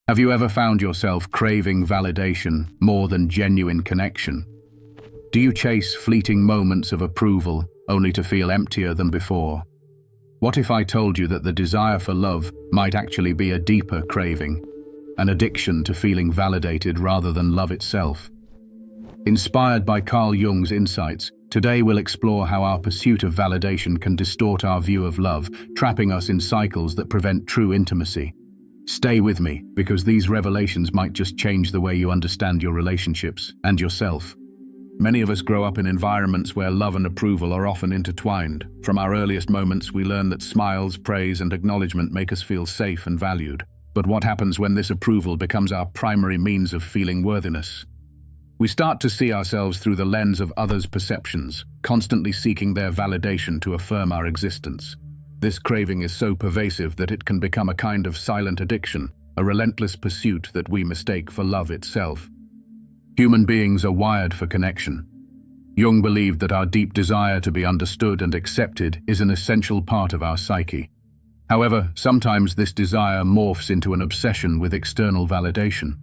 Have you ever found yourself craving validation more than genuine connection? Do you chase fleeting moments of approval only to feel emptier than before? What if I told you that the desire for love might actually be a deeper craving, an addiction to feeling validated rather than love itself? Inspired by Carl Jung's insights, today we'll explore how our pursuit of validation can distort our view of love, trapping us in cycles that prevent true intimacy. Stay with me, because these revelations might just change the way you understand your relationships and yourself. Many of us grow up in environments where love and approval are often intertwined. From our earliest moments, we learn that smiles, praise, and acknowledgement make us feel safe and valued. But what happens when this approval becomes our primary means of feeling worthiness? We start to see ourselves through the lens of others' perceptions, constantly seeking their validation to affirm our existence. This craving is so pervasive that it can become a kind of silent addiction, a relentless pursuit that we mistake for love itself. Human beings are wired for connection. Jung believed that our deep desire to be understood and accepted is an essential part of our psyche. However, sometimes this desire morphs into an obsession with external validation.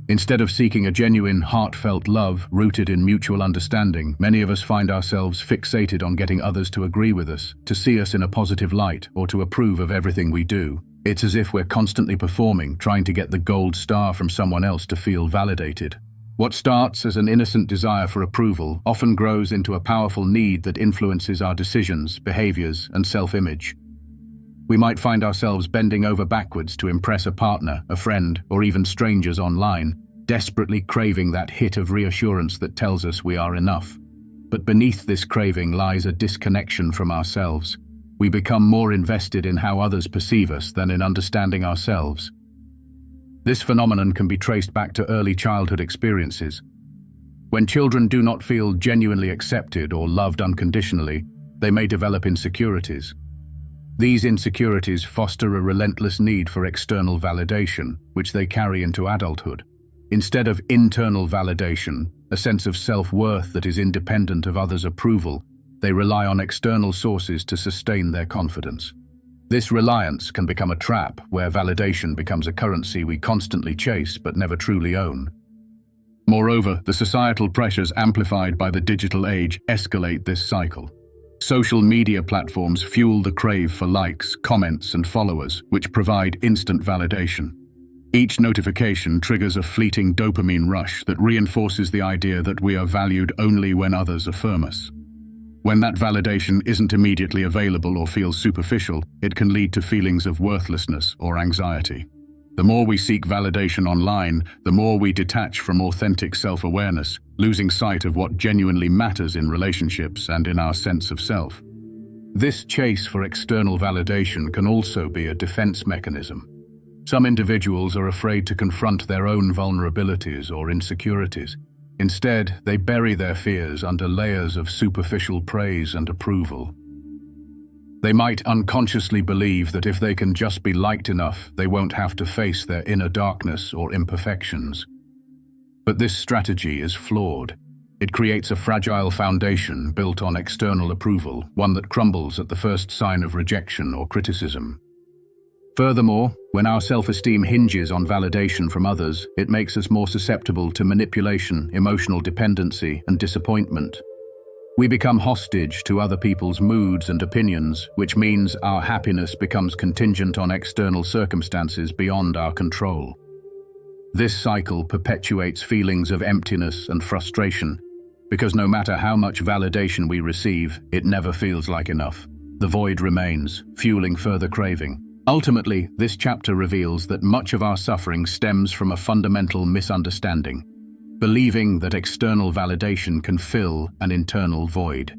Instead of seeking a genuine, heartfelt love rooted in mutual understanding, many of us find ourselves fixated on getting others to agree with us, to see us in a positive light, or to approve of everything we do. It's as if we're constantly performing, trying to get the gold star from someone else to feel validated. What starts as an innocent desire for approval often grows into a powerful need that influences our decisions, behaviors, and self-image. We might find ourselves bending over backwards to impress a partner, a friend, or even strangers online, desperately craving that hit of reassurance that tells us we are enough. But beneath this craving lies a disconnection from ourselves. We become more invested in how others perceive us than in understanding ourselves. This phenomenon can be traced back to early childhood experiences. When children do not feel genuinely accepted or loved unconditionally, they may develop insecurities. These insecurities foster a relentless need for external validation, which they carry into adulthood. Instead of internal validation, a sense of self-worth that is independent of others' approval, they rely on external sources to sustain their confidence. This reliance can become a trap where validation becomes a currency we constantly chase but never truly own. Moreover, the societal pressures amplified by the digital age escalate this cycle. Social media platforms fuel the crave for likes, comments, and followers, which provide instant validation. Each notification triggers a fleeting dopamine rush that reinforces the idea that we are valued only when others affirm us. When that validation isn't immediately available or feels superficial, it can lead to feelings of worthlessness or anxiety. The more we seek validation online, the more we detach from authentic self-awareness, losing sight of what genuinely matters in relationships and in our sense of self. This chase for external validation can also be a defense mechanism. Some individuals are afraid to confront their own vulnerabilities or insecurities. Instead, they bury their fears under layers of superficial praise and approval. They might unconsciously believe that if they can just be liked enough, they won't have to face their inner darkness or imperfections. But this strategy is flawed. It creates a fragile foundation built on external approval, one that crumbles at the first sign of rejection or criticism. Furthermore, when our self-esteem hinges on validation from others, it makes us more susceptible to manipulation, emotional dependency, and disappointment. We become hostage to other people's moods and opinions, which means our happiness becomes contingent on external circumstances beyond our control. This cycle perpetuates feelings of emptiness and frustration, because no matter how much validation we receive, it never feels like enough. The void remains, fueling further craving. Ultimately, this chapter reveals that much of our suffering stems from a fundamental misunderstanding: believing that external validation can fill an internal void.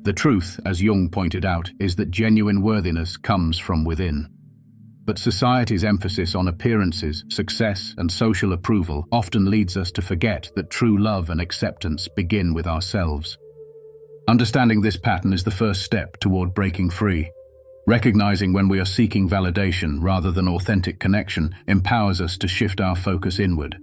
The truth, as Jung pointed out, is that genuine worthiness comes from within. But society's emphasis on appearances, success, and social approval often leads us to forget that true love and acceptance begin with ourselves. Understanding this pattern is the first step toward breaking free. Recognizing when we are seeking validation rather than authentic connection empowers us to shift our focus inward.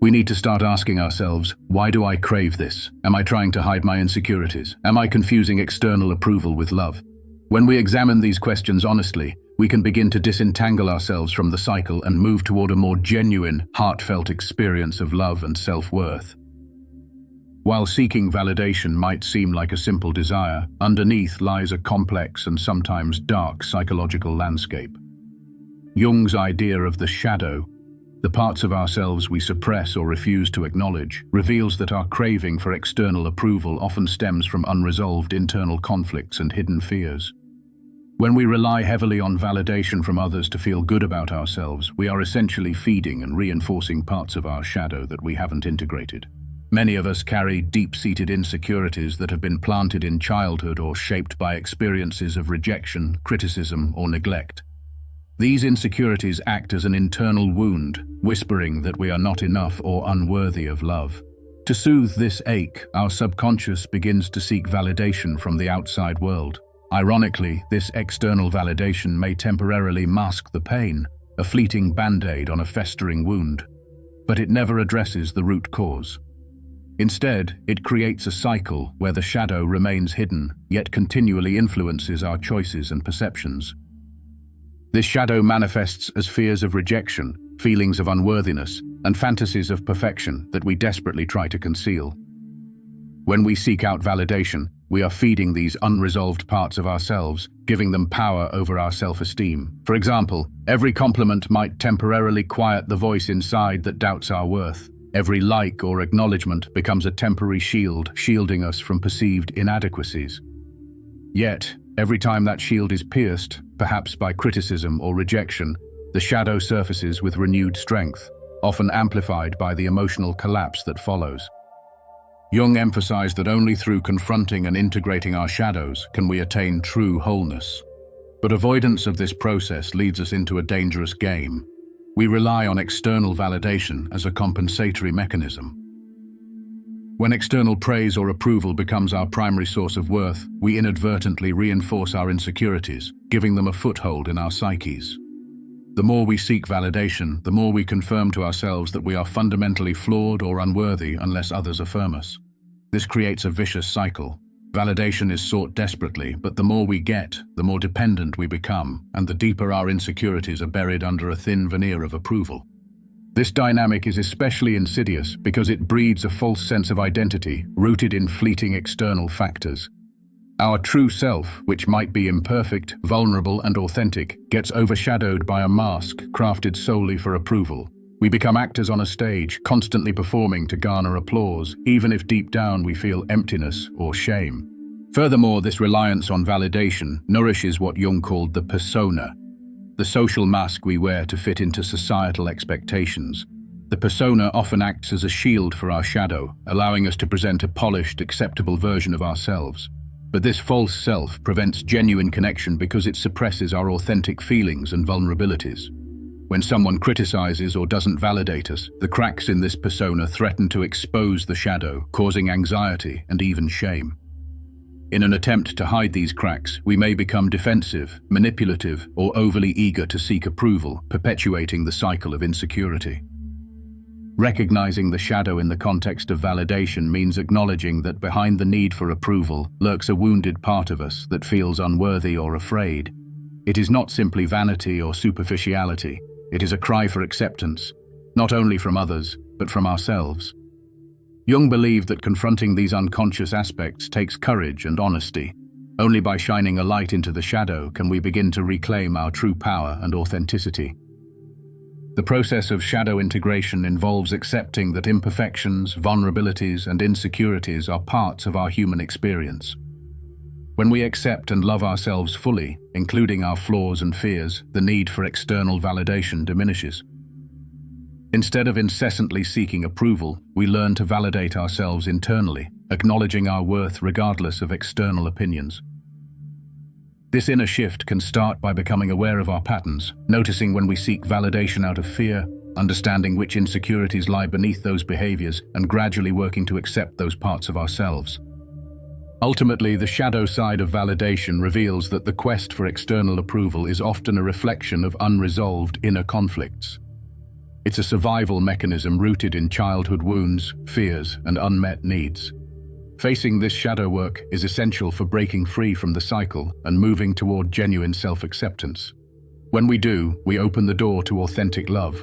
We need to start asking ourselves, why do I crave this? Am I trying to hide my insecurities? Am I confusing external approval with love? When we examine these questions honestly, we can begin to disentangle ourselves from the cycle and move toward a more genuine, heartfelt experience of love and self-worth. While seeking validation might seem like a simple desire, underneath lies a complex and sometimes dark psychological landscape. Jung's idea of the shadow, the parts of ourselves we suppress or refuse to acknowledge, reveals that our craving for external approval often stems from unresolved internal conflicts and hidden fears. When we rely heavily on validation from others to feel good about ourselves, we are essentially feeding and reinforcing parts of our shadow that we haven't integrated. Many of us carry deep-seated insecurities that have been planted in childhood or shaped by experiences of rejection, criticism, or neglect. These insecurities act as an internal wound, whispering that we are not enough or unworthy of love. To soothe this ache, our subconscious begins to seek validation from the outside world. Ironically, this external validation may temporarily mask the pain, a fleeting band-aid on a festering wound, but it never addresses the root cause. Instead, it creates a cycle where the shadow remains hidden, yet continually influences our choices and perceptions. This shadow manifests as fears of rejection, feelings of unworthiness, and fantasies of perfection that we desperately try to conceal. When we seek out validation, we are feeding these unresolved parts of ourselves, giving them power over our self-esteem. For example, every compliment might temporarily quiet the voice inside that doubts our worth. Every like or acknowledgement becomes a temporary shield, shielding us from perceived inadequacies. Yet, every time that shield is pierced, perhaps by criticism or rejection, the shadow surfaces with renewed strength, often amplified by the emotional collapse that follows. Jung emphasized that only through confronting and integrating our shadows can we attain true wholeness. But avoidance of this process leads us into a dangerous game. We rely on external validation as a compensatory mechanism. When external praise or approval becomes our primary source of worth, we inadvertently reinforce our insecurities, giving them a foothold in our psyches. The more we seek validation, the more we confirm to ourselves that we are fundamentally flawed or unworthy unless others affirm us. This creates a vicious cycle. Validation is sought desperately, but the more we get, the more dependent we become, and the deeper our insecurities are buried under a thin veneer of approval. This dynamic is especially insidious because it breeds a false sense of identity rooted in fleeting external factors. Our true self, which might be imperfect, vulnerable, and authentic, gets overshadowed by a mask crafted solely for approval. We become actors on a stage, constantly performing to garner applause, even if deep down we feel emptiness or shame. Furthermore, this reliance on validation nourishes what Jung called the persona, the social mask we wear to fit into societal expectations. The persona often acts as a shield for our shadow, allowing us to present a polished, acceptable version of ourselves. But this false self prevents genuine connection because it suppresses our authentic feelings and vulnerabilities. When someone criticizes or doesn't validate us, the cracks in this persona threaten to expose the shadow, causing anxiety and even shame. In an attempt to hide these cracks, we may become defensive, manipulative, or overly eager to seek approval, perpetuating the cycle of insecurity. Recognizing the shadow in the context of validation means acknowledging that behind the need for approval lurks a wounded part of us that feels unworthy or afraid. It is not simply vanity or superficiality. It is a cry for acceptance, not only from others, but from ourselves. Jung believed that confronting these unconscious aspects takes courage and honesty. Only by shining a light into the shadow can we begin to reclaim our true power and authenticity. The process of shadow integration involves accepting that imperfections, vulnerabilities, and insecurities are parts of our human experience. When we accept and love ourselves fully, including our flaws and fears, the need for external validation diminishes. Instead of incessantly seeking approval, we learn to validate ourselves internally, acknowledging our worth regardless of external opinions. This inner shift can start by becoming aware of our patterns, noticing when we seek validation out of fear, understanding which insecurities lie beneath those behaviors, and gradually working to accept those parts of ourselves. Ultimately, the shadow side of validation reveals that the quest for external approval is often a reflection of unresolved inner conflicts. It's a survival mechanism rooted in childhood wounds, fears, and unmet needs. Facing this shadow work is essential for breaking free from the cycle and moving toward genuine self-acceptance. When we do, we open the door to authentic love.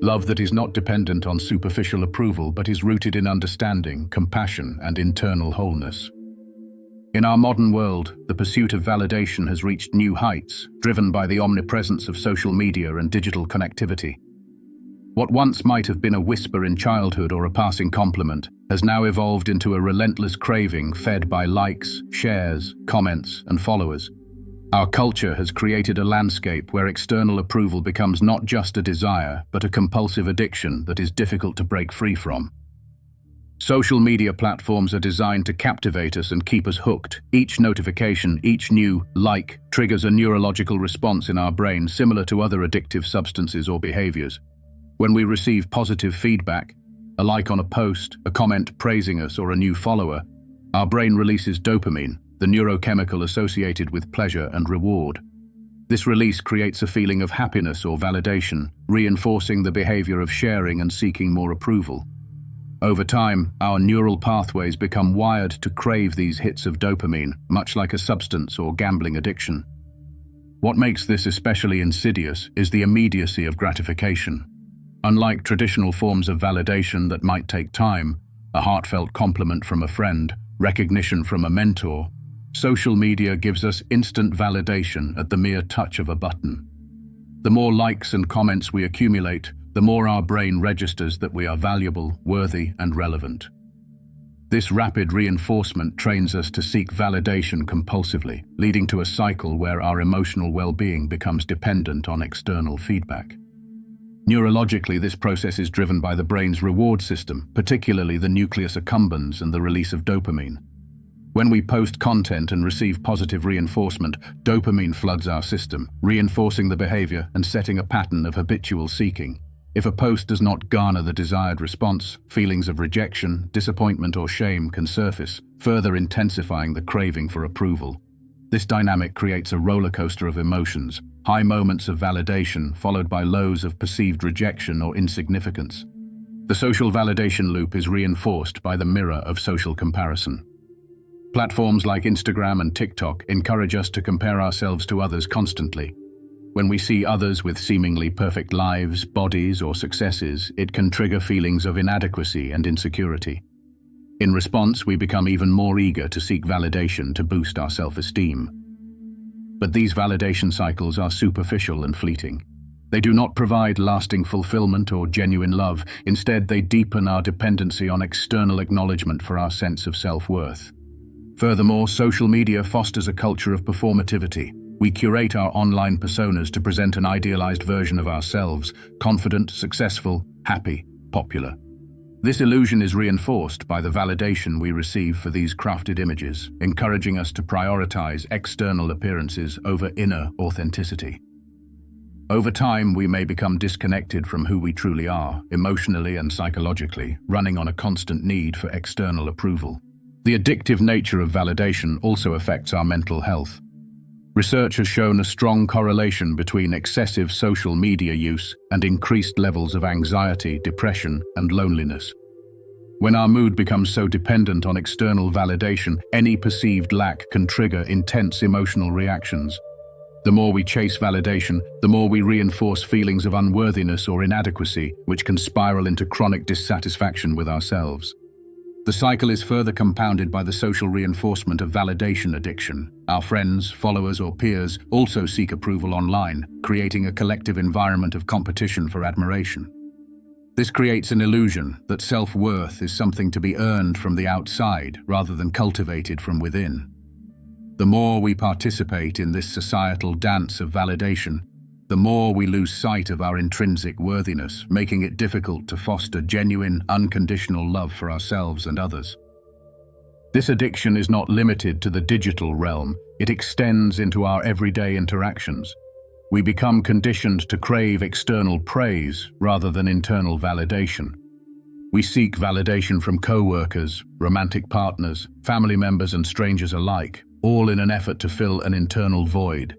Love that is not dependent on superficial approval but is rooted in understanding, compassion, and internal wholeness. In our modern world, the pursuit of validation has reached new heights, driven by the omnipresence of social media and digital connectivity. What once might have been a whisper in childhood or a passing compliment has now evolved into a relentless craving fed by likes, shares, comments, and followers. Our culture has created a landscape where external approval becomes not just a desire, but a compulsive addiction that is difficult to break free from. Social media platforms are designed to captivate us and keep us hooked. Each notification, each new like, triggers a neurological response in our brain similar to other addictive substances or behaviors. When we receive positive feedback, a like on a post, a comment praising us, or a new follower, our brain releases dopamine, the neurochemical associated with pleasure and reward. This release creates a feeling of happiness or validation, reinforcing the behavior of sharing and seeking more approval. Over time, our neural pathways become wired to crave these hits of dopamine, much like a substance or gambling addiction. What makes this especially insidious is the immediacy of gratification. Unlike traditional forms of validation that might take time, a heartfelt compliment from a friend, recognition from a mentor, social media gives us instant validation at the mere touch of a button. The more likes and comments we accumulate, the more our brain registers that we are valuable, worthy, and relevant. This rapid reinforcement trains us to seek validation compulsively, leading to a cycle where our emotional well-being becomes dependent on external feedback. Neurologically, this process is driven by the brain's reward system, particularly the nucleus accumbens and the release of dopamine. When we post content and receive positive reinforcement, dopamine floods our system, reinforcing the behavior and setting a pattern of habitual seeking. If a post does not garner the desired response, feelings of rejection, disappointment, or shame can surface, further intensifying the craving for approval. This dynamic creates a roller coaster of emotions, high moments of validation followed by lows of perceived rejection or insignificance. The social validation loop is reinforced by the mirror of social comparison. Platforms like Instagram and TikTok encourage us to compare ourselves to others constantly. When we see others with seemingly perfect lives, bodies, or successes, it can trigger feelings of inadequacy and insecurity. In response, we become even more eager to seek validation to boost our self-esteem. But these validation cycles are superficial and fleeting. They do not provide lasting fulfillment or genuine love. Instead, they deepen our dependency on external acknowledgement for our sense of self-worth. Furthermore, social media fosters a culture of performativity. We curate our online personas to present an idealized version of ourselves, confident, successful, happy, popular. This illusion is reinforced by the validation we receive for these crafted images, encouraging us to prioritize external appearances over inner authenticity. Over time, we may become disconnected from who we truly are, emotionally and psychologically, running on a constant need for external approval. The addictive nature of validation also affects our mental health. Research has shown a strong correlation between excessive social media use and increased levels of anxiety, depression, and loneliness. When our mood becomes so dependent on external validation, any perceived lack can trigger intense emotional reactions. The more we chase validation, the more we reinforce feelings of unworthiness or inadequacy, which can spiral into chronic dissatisfaction with ourselves. The cycle is further compounded by the social reinforcement of validation addiction. Our friends, followers, or peers also seek approval online, creating a collective environment of competition for admiration. This creates an illusion that self-worth is something to be earned from the outside rather than cultivated from within. The more we participate in this societal dance of validation, the more we lose sight of our intrinsic worthiness, making it difficult to foster genuine, unconditional love for ourselves and others. This addiction is not limited to the digital realm, it extends into our everyday interactions. We become conditioned to crave external praise rather than internal validation. We seek validation from co-workers, romantic partners, family members, and strangers alike, all in an effort to fill an internal void.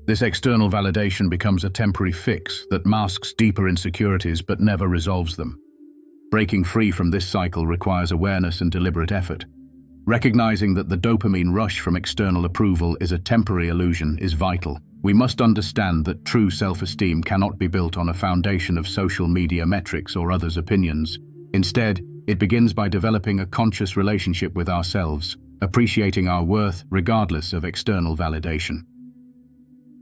This external validation becomes a temporary fix that masks deeper insecurities but never resolves them. Breaking free from this cycle requires awareness and deliberate effort. Recognizing that the dopamine rush from external approval is a temporary illusion is vital. We must understand that true self-esteem cannot be built on a foundation of social media metrics or others' opinions. Instead, it begins by developing a conscious relationship with ourselves, appreciating our worth regardless of external validation.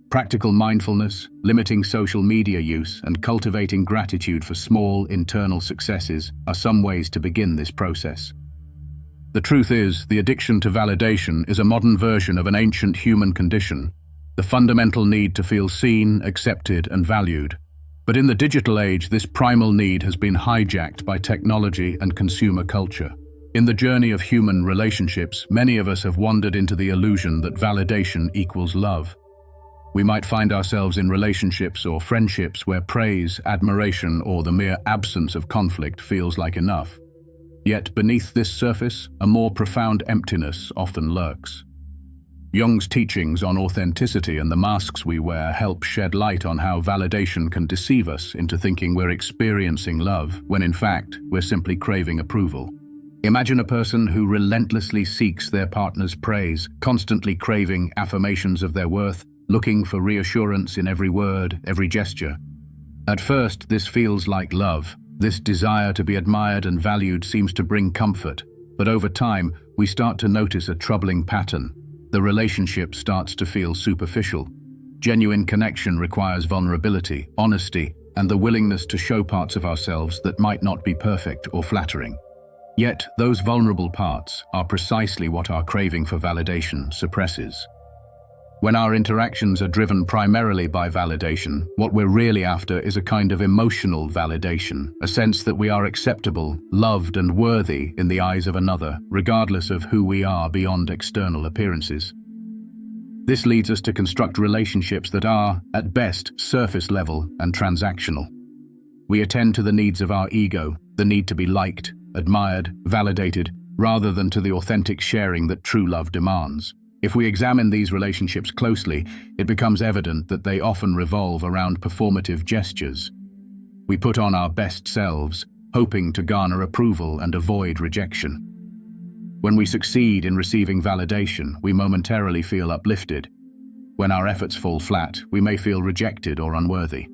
Practical mindfulness, limiting social media use, and cultivating gratitude for small internal successes are some ways to begin this process. The truth is, the addiction to validation is a modern version of an ancient human condition, the fundamental need to feel seen, accepted, and valued. But in the digital age, this primal need has been hijacked by technology and consumer culture. In the journey of human relationships, many of us have wandered into the illusion that validation equals love. We might find ourselves in relationships or friendships where praise, admiration, or the mere absence of conflict feels like enough. Yet beneath this surface, a more profound emptiness often lurks. Jung's teachings on authenticity and the masks we wear help shed light on how validation can deceive us into thinking we're experiencing love, when in fact, we're simply craving approval. Imagine a person who relentlessly seeks their partner's praise, constantly craving affirmations of their worth, looking for reassurance in every word, every gesture. At first, this feels like love. This desire to be admired and valued seems to bring comfort, but over time, we start to notice a troubling pattern. The relationship starts to feel superficial. Genuine connection requires vulnerability, honesty, and the willingness to show parts of ourselves that might not be perfect or flattering. Yet, those vulnerable parts are precisely what our craving for validation suppresses. When our interactions are driven primarily by validation, what we're really after is a kind of emotional validation, a sense that we are acceptable, loved, and worthy in the eyes of another, regardless of who we are beyond external appearances. This leads us to construct relationships that are, at best, surface level and transactional. We attend to the needs of our ego, the need to be liked, admired, validated, rather than to the authentic sharing that true love demands. If we examine these relationships closely, it becomes evident that they often revolve around performative gestures. We put on our best selves, hoping to garner approval and avoid rejection. When we succeed in receiving validation, we momentarily feel uplifted. When our efforts fall flat, we may feel rejected or unworthy.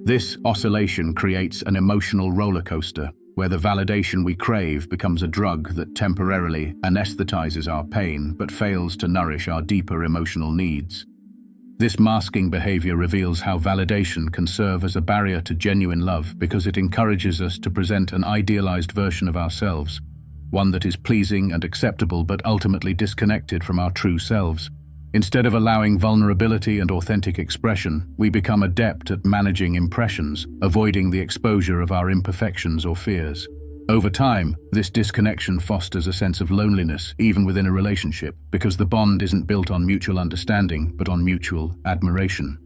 This oscillation creates an emotional roller coaster, where the validation we crave becomes a drug that temporarily anesthetizes our pain but fails to nourish our deeper emotional needs. This masking behavior reveals how validation can serve as a barrier to genuine love because it encourages us to present an idealized version of ourselves, one that is pleasing and acceptable but ultimately disconnected from our true selves. Instead of allowing vulnerability and authentic expression, we become adept at managing impressions, avoiding the exposure of our imperfections or fears. Over time, this disconnection fosters a sense of loneliness, even within a relationship, because the bond isn't built on mutual understanding, but on mutual admiration.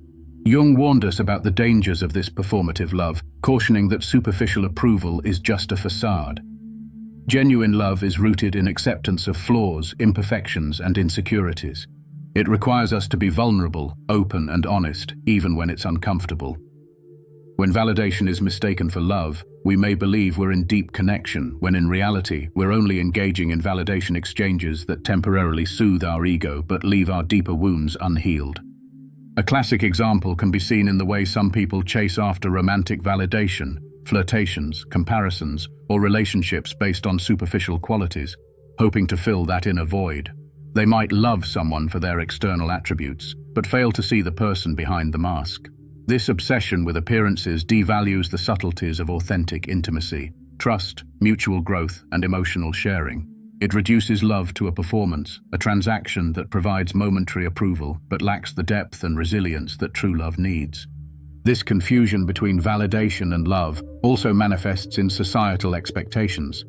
Jung warned us about the dangers of this performative love, cautioning that superficial approval is just a facade. Genuine love is rooted in acceptance of flaws, imperfections, and insecurities. It requires us to be vulnerable, open, and honest, even when it's uncomfortable. When validation is mistaken for love, we may believe we're in deep connection, when in reality, we're only engaging in validation exchanges that temporarily soothe our ego but leave our deeper wounds unhealed. A classic example can be seen in the way some people chase after romantic validation, flirtations, comparisons, or relationships based on superficial qualities, hoping to fill that inner void. They might love someone for their external attributes, but fail to see the person behind the mask. This obsession with appearances devalues the subtleties of authentic intimacy, trust, mutual growth, and emotional sharing. It reduces love to a performance, a transaction that provides momentary approval but lacks the depth and resilience that true love needs. This confusion between validation and love also manifests in societal expectations.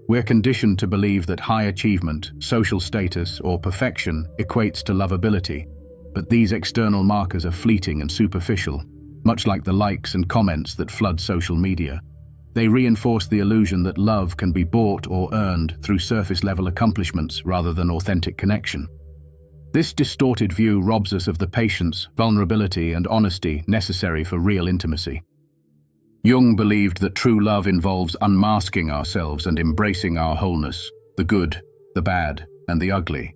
We're conditioned to believe that high achievement, social status, or perfection equates to lovability, but these external markers are fleeting and superficial, much like the likes and comments that flood social media. They reinforce the illusion that love can be bought or earned through surface-level accomplishments rather than authentic connection. This distorted view robs us of the patience, vulnerability, and honesty necessary for real intimacy. Jung believed that true love involves unmasking ourselves and embracing our wholeness, the good, the bad, and the ugly.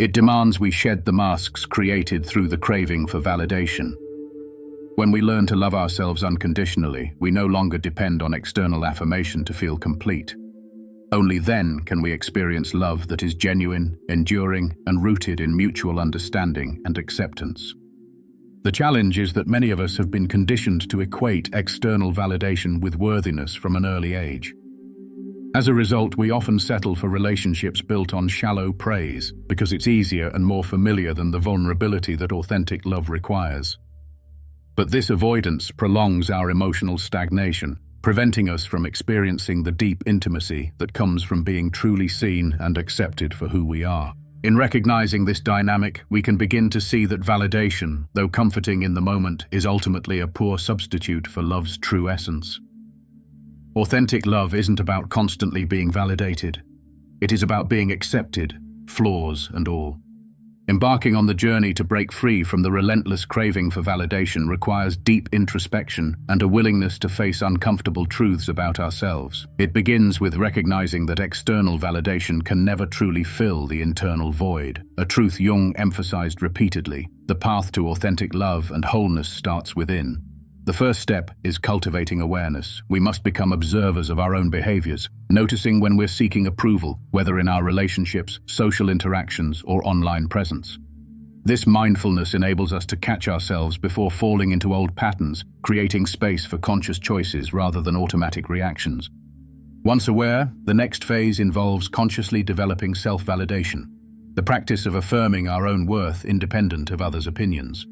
It demands we shed the masks created through the craving for validation. When we learn to love ourselves unconditionally, we no longer depend on external affirmation to feel complete. Only then can we experience love that is genuine, enduring, and rooted in mutual understanding and acceptance. The challenge is that many of us have been conditioned to equate external validation with worthiness from an early age. As a result, we often settle for relationships built on shallow praise because it's easier and more familiar than the vulnerability that authentic love requires. But this avoidance prolongs our emotional stagnation, preventing us from experiencing the deep intimacy that comes from being truly seen and accepted for who we are. In recognizing this dynamic, we can begin to see that validation, though comforting in the moment, is ultimately a poor substitute for love's true essence. Authentic love isn't about constantly being validated. It is about being accepted, flaws and all. Embarking on the journey to break free from the relentless craving for validation requires deep introspection and a willingness to face uncomfortable truths about ourselves. It begins with recognizing that external validation can never truly fill the internal void, a truth Jung emphasized repeatedly. The path to authentic love and wholeness starts within. The first step is cultivating awareness. We must become observers of our own behaviors, noticing when we're seeking approval, whether in our relationships, social interactions, or online presence. This mindfulness enables us to catch ourselves before falling into old patterns, creating space for conscious choices rather than automatic reactions. Once aware, the next phase involves consciously developing self-validation, the practice of affirming our own worth independent of others' opinions.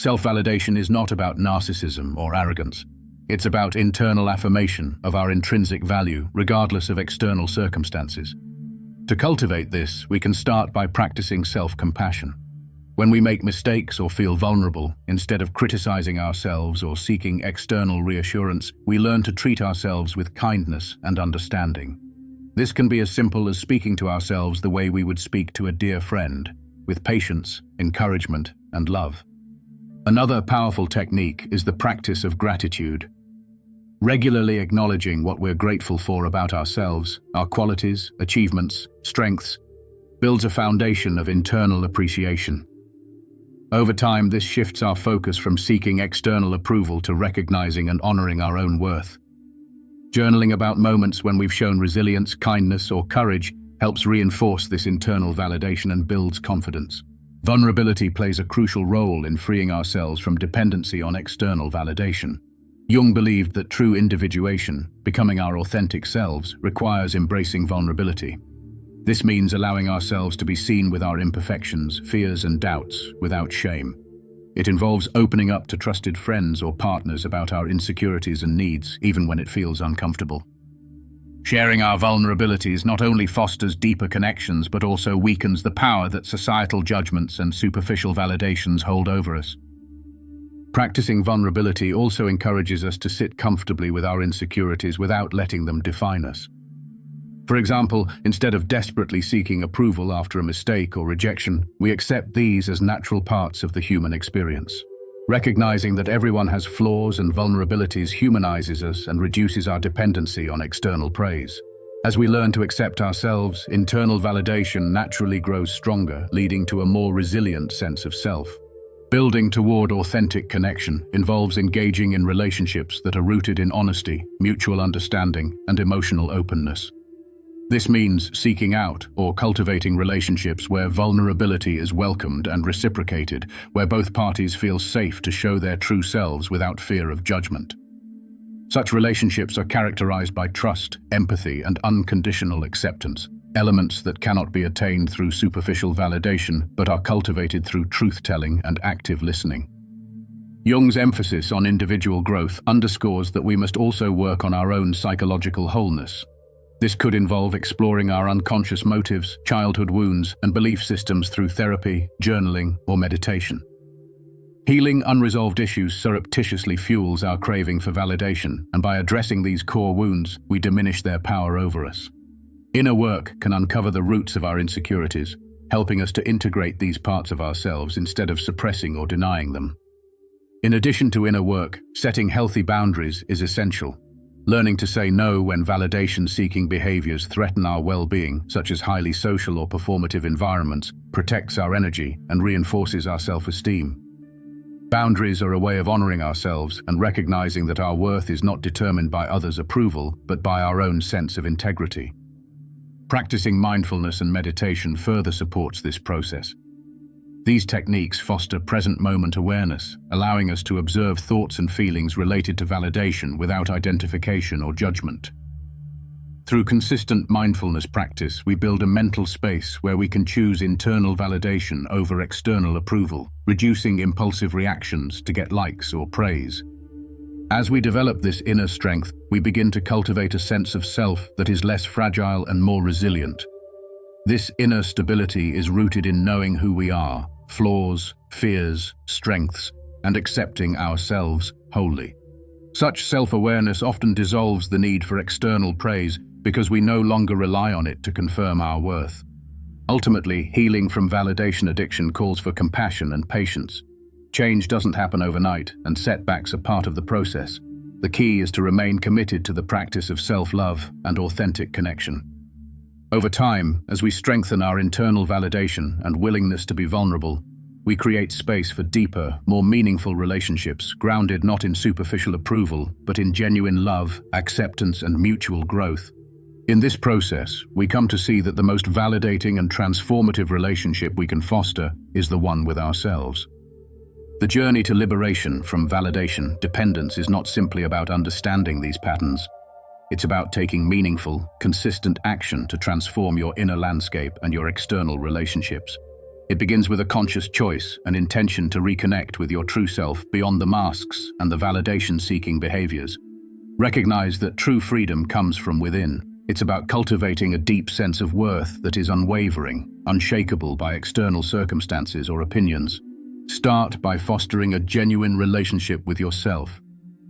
Self-validation is not about narcissism or arrogance. It's about internal affirmation of our intrinsic value, regardless of external circumstances. To cultivate this, we can start by practicing self-compassion. When we make mistakes or feel vulnerable, instead of criticizing ourselves or seeking external reassurance, we learn to treat ourselves with kindness and understanding. This can be as simple as speaking to ourselves the way we would speak to a dear friend, with patience, encouragement, and love. Another powerful technique is the practice of gratitude. Regularly acknowledging what we're grateful for about ourselves, our qualities, achievements, strengths, builds a foundation of internal appreciation. Over time, this shifts our focus from seeking external approval to recognizing and honoring our own worth. Journaling about moments when we've shown resilience, kindness, or courage helps reinforce this internal validation and builds confidence. Vulnerability plays a crucial role in freeing ourselves from dependency on external validation. Jung believed that true individuation, becoming our authentic selves, requires embracing vulnerability. This means allowing ourselves to be seen with our imperfections, fears, and doubts without shame. It involves opening up to trusted friends or partners about our insecurities and needs, even when it feels uncomfortable. Sharing our vulnerabilities not only fosters deeper connections but also weakens the power that societal judgments and superficial validations hold over us. Practicing vulnerability also encourages us to sit comfortably with our insecurities without letting them define us. For example, instead of desperately seeking approval after a mistake or rejection, we accept these as natural parts of the human experience. Recognizing that everyone has flaws and vulnerabilities humanizes us and reduces our dependency on external praise. As we learn to accept ourselves, internal validation naturally grows stronger, leading to a more resilient sense of self. Building toward authentic connection involves engaging in relationships that are rooted in honesty, mutual understanding, and emotional openness. This means seeking out or cultivating relationships where vulnerability is welcomed and reciprocated, where both parties feel safe to show their true selves without fear of judgment. Such relationships are characterized by trust, empathy, and unconditional acceptance, elements that cannot be attained through superficial validation but are cultivated through truth-telling and active listening. Jung's emphasis on individual growth underscores that we must also work on our own psychological wholeness. This could involve exploring our unconscious motives, childhood wounds, and belief systems through therapy, journaling, or meditation. Healing unresolved issues surreptitiously fuels our craving for validation, and by addressing these core wounds, we diminish their power over us. Inner work can uncover the roots of our insecurities, helping us to integrate these parts of ourselves instead of suppressing or denying them. In addition to inner work, setting healthy boundaries is essential. Learning to say no when validation-seeking behaviors threaten our well-being, such as highly social or performative environments, protects our energy, and reinforces our self-esteem. Boundaries are a way of honoring ourselves and recognizing that our worth is not determined by others' approval, but by our own sense of integrity. Practicing mindfulness and meditation further supports this process. These techniques foster present-moment awareness, allowing us to observe thoughts and feelings related to validation without identification or judgment. Through consistent mindfulness practice, we build a mental space where we can choose internal validation over external approval, reducing impulsive reactions to get likes or praise. As we develop this inner strength, we begin to cultivate a sense of self that is less fragile and more resilient. This inner stability is rooted in knowing who we are, flaws, fears, strengths, and accepting ourselves wholly. Such self-awareness often dissolves the need for external praise because we no longer rely on it to confirm our worth. Ultimately, healing from validation addiction calls for compassion and patience. Change doesn't happen overnight, and setbacks are part of the process. The key is to remain committed to the practice of self-love and authentic connection. Over time, as we strengthen our internal validation and willingness to be vulnerable, we create space for deeper, more meaningful relationships, grounded not in superficial approval, but in genuine love, acceptance, and mutual growth. In this process, we come to see that the most validating and transformative relationship we can foster is the one with ourselves. The journey to liberation from validation dependence is not simply about understanding these patterns. It's about taking meaningful, consistent action to transform your inner landscape and your external relationships. It begins with a conscious choice, an intention to reconnect with your true self beyond the masks and the validation-seeking behaviors. Recognize that true freedom comes from within. It's about cultivating a deep sense of worth that is unwavering, unshakable by external circumstances or opinions. Start by fostering a genuine relationship with yourself.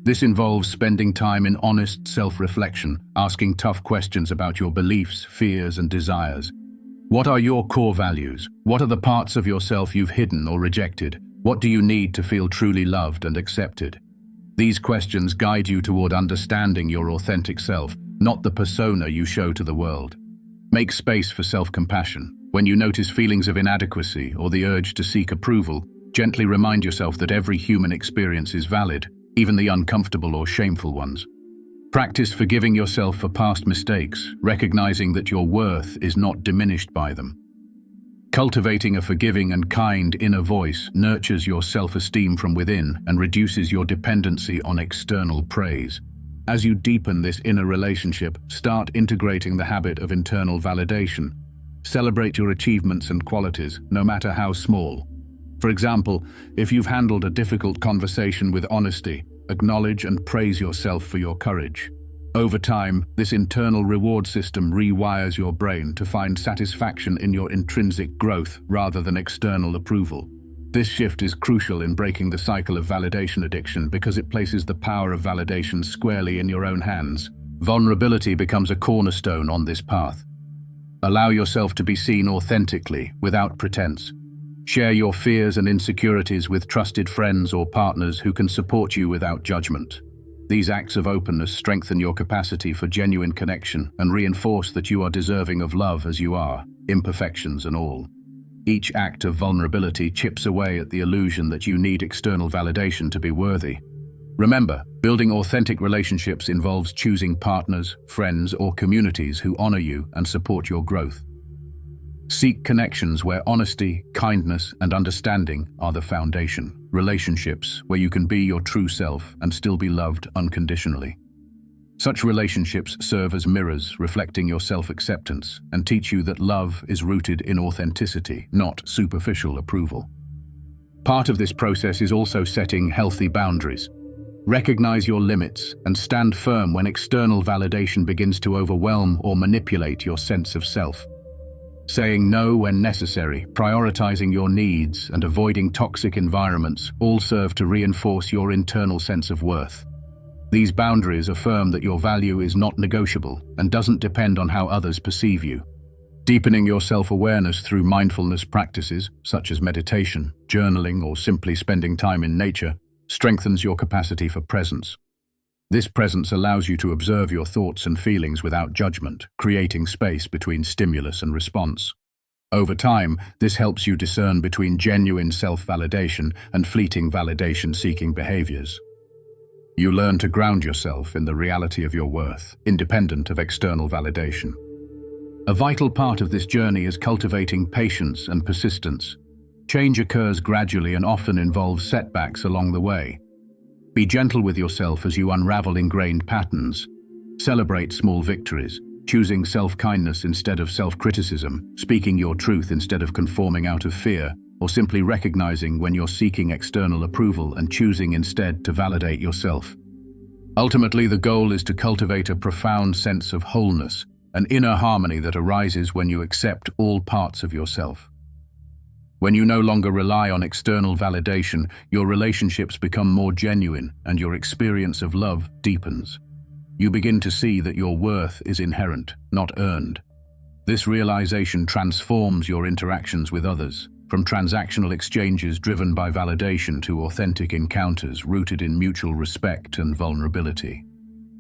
This involves spending time in honest self-reflection, asking tough questions about your beliefs, fears, and desires. What are your core values? What are the parts of yourself you've hidden or rejected? What do you need to feel truly loved and accepted? These questions guide you toward understanding your authentic self, not the persona you show to the world. Make space for self-compassion. When you notice feelings of inadequacy or the urge to seek approval, gently remind yourself that every human experience is valid, even the uncomfortable or shameful ones. Practice forgiving yourself for past mistakes, recognizing that your worth is not diminished by them. Cultivating a forgiving and kind inner voice nurtures your self-esteem from within and reduces your dependency on external praise. As you deepen this inner relationship, start integrating the habit of internal validation. Celebrate your achievements and qualities, no matter how small. For example, if you've handled a difficult conversation with honesty, acknowledge and praise yourself for your courage. Over time, this internal reward system rewires your brain to find satisfaction in your intrinsic growth rather than external approval. This shift is crucial in breaking the cycle of validation addiction because it places the power of validation squarely in your own hands. Vulnerability becomes a cornerstone on this path. Allow yourself to be seen authentically, without pretense. Share your fears and insecurities with trusted friends or partners who can support you without judgment. These acts of openness strengthen your capacity for genuine connection and reinforce that you are deserving of love as you are, imperfections and all. Each act of vulnerability chips away at the illusion that you need external validation to be worthy. Remember, building authentic relationships involves choosing partners, friends, or communities who honor you and support your growth. Seek connections where honesty, kindness, and understanding are the foundation. Relationships where you can be your true self and still be loved unconditionally. Such relationships serve as mirrors, reflecting your self-acceptance, and teach you that love is rooted in authenticity, not superficial approval. Part of this process is also setting healthy boundaries. Recognize your limits and stand firm when external validation begins to overwhelm or manipulate your sense of self. Saying no when necessary, prioritizing your needs, and avoiding toxic environments all serve to reinforce your internal sense of worth. These boundaries affirm that your value is not negotiable and doesn't depend on how others perceive you. Deepening your self-awareness through mindfulness practices, such as meditation, journaling, or simply spending time in nature, strengthens your capacity for presence. This presence allows you to observe your thoughts and feelings without judgment, creating space between stimulus and response. Over time, this helps you discern between genuine self-validation and fleeting validation-seeking behaviors. You learn to ground yourself in the reality of your worth, independent of external validation. A vital part of this journey is cultivating patience and persistence. Change occurs gradually and often involves setbacks along the way. Be gentle with yourself as you unravel ingrained patterns. Celebrate small victories, choosing self-kindness instead of self-criticism, speaking your truth instead of conforming out of fear, or simply recognizing when you're seeking external approval and choosing instead to validate yourself. Ultimately, the goal is to cultivate a profound sense of wholeness, an inner harmony that arises when you accept all parts of yourself. When you no longer rely on external validation, your relationships become more genuine and your experience of love deepens. You begin to see that your worth is inherent, not earned. This realization transforms your interactions with others, from transactional exchanges driven by validation to authentic encounters rooted in mutual respect and vulnerability.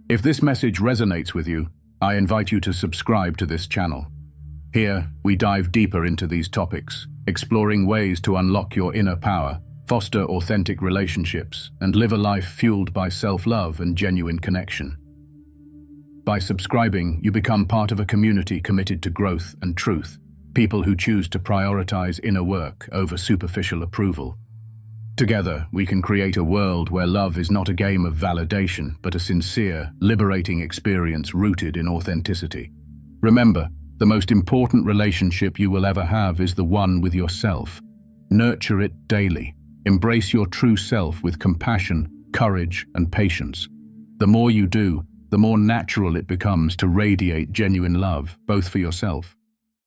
If this message resonates with you, I invite you to subscribe to this channel. Here, we dive deeper into these topics, exploring ways to unlock your inner power, foster authentic relationships, and live a life fueled by self-love and genuine connection. By subscribing, you become part of a community committed to growth and truth, people who choose to prioritize inner work over superficial approval. Together, we can create a world where love is not a game of validation, but a sincere, liberating experience rooted in authenticity. Remember, the most important relationship you will ever have is the one with yourself. Nurture it daily. Embrace your true self with compassion, courage, and patience. The more you do, the more natural it becomes to radiate genuine love, both for yourself